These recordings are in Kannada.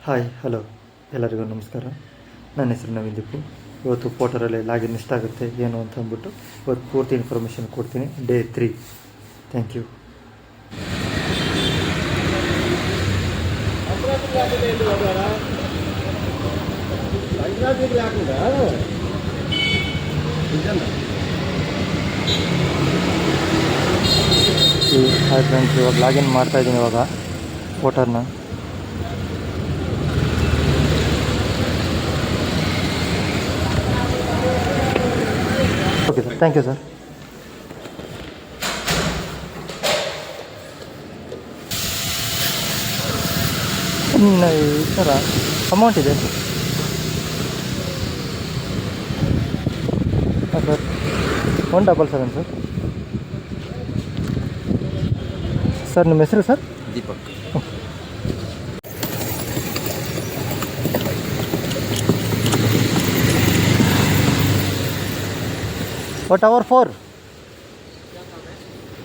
ಹಾಯ್ ಹಲೋ ಎಲ್ಲರಿಗೂ ನಮಸ್ಕಾರ. ನನ್ನ ಹೆಸರು ನವೀನ್ ದೀಪು. ಇವತ್ತು ಪೋರ್ಟರಲ್ಲಿ ಲಾಗಿನ್ ಎಷ್ಟಾಗುತ್ತೆ ಏನು ಅಂತ ಅಂದ್ಬಿಟ್ಟು ಇವತ್ತು ಪೂರ್ತಿ ಇನ್ಫಾರ್ಮೇಷನ್ ಕೊಡ್ತೀನಿ. Day 3. Thank you. Hi friends, ಇವಾಗ ಲಾಗಿನ್ ಮಾಡ್ತಾಯಿದ್ದೀನಿ ಇವಾಗ ಪೋರ್ಟರ್ನ. Okay sir, thank you sir. ಈ ಥರ ಅಮೌಂಟ್ ಇದೆ ಹಾಂ ಸರ್. 177 ಸರ್. ಸರ್ ನಿಮ್ಮ ಹೆಸರು sir? Deepak. What hour 4?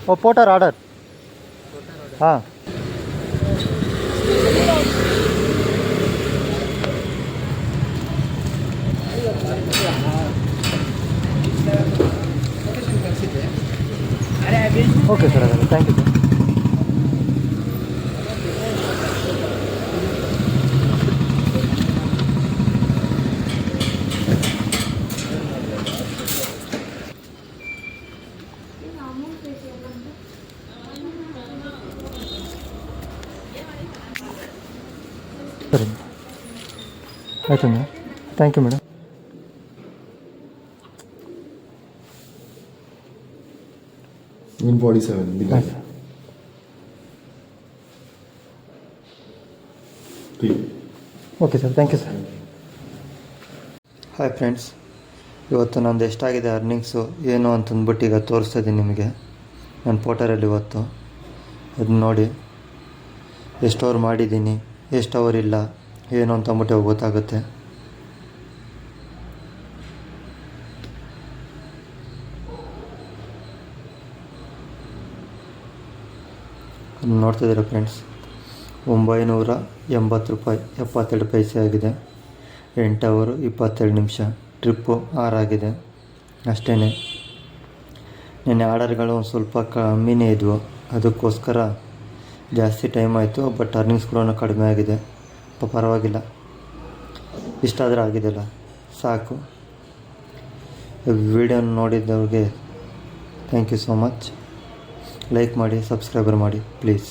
Oh, porter order. हाँ. Okay sir, thank you sir. ಸರಿ ಆಯಿತು madam, thank you madam. Okay sir, thank you sir. Hi friends, ಇವತ್ತು ನಂದು ಎಷ್ಟಾಗಿದೆ ಅರ್ನಿಂಗ್ಸು ಏನು ಅಂತಂದ್ಬಿಟ್ಟು ಈಗ ತೋರಿಸ್ತಾ ಇದ್ದೀನಿ ನಿಮಗೆ ನನ್ನ ಪೋರ್ಟರಲ್ಲಿ. ಇವತ್ತು ಅದನ್ನ ನೋಡಿ ಎಷ್ಟು ಅವರ್ ಮಾಡಿದ್ದೀನಿ, ಎಷ್ಟು ಅವರ್ ಇಲ್ಲ ಏನು ಅಂತ ಅಂದ್ಬಿಟ್ಟು ಗೊತ್ತಾಗುತ್ತೆ. ನೋಡ್ತಿದ್ದೀರಾ ಫ್ರೆಂಡ್ಸ್, 980 ರೂಪಾಯಿ 72 ಪೈಸೆ ಆಗಿದೆ. 8 ಅವರು 27 ನಿಮಿಷ. ಟ್ರಿಪ್ಪು 6 ಆಗಿದೆ ಅಷ್ಟೇ. ನಿನ್ನೆ ಆರ್ಡರ್ಗಳು ಒಂದು ಸ್ವಲ್ಪ ಕಮ್ಮಿನೇ ಇದ್ವು, ಅದಕ್ಕೋಸ್ಕರ ಜಾಸ್ತಿ ಟೈಮ್ ಆಯಿತು. ಬಟ್ ಅರ್ನಿಂಗ್ಸ್ ಕೂಡ ಕಡಿಮೆ ಆಗಿದೆ. ಪರವಾಗಿಲ್ಲ, ಇಷ್ಟಾದರೆ ಆಗಿದೆಯಲ್ಲ ಸಾಕು. ವಿಡಿಯೋ ನೋಡಿದವ್ರಿಗೆ thank you so much. Like ಮಾಡಿ, ಸಬ್ಸ್ಕ್ರೈಬರ್ ಮಾಡಿ ಪ್ಲೀಸ್.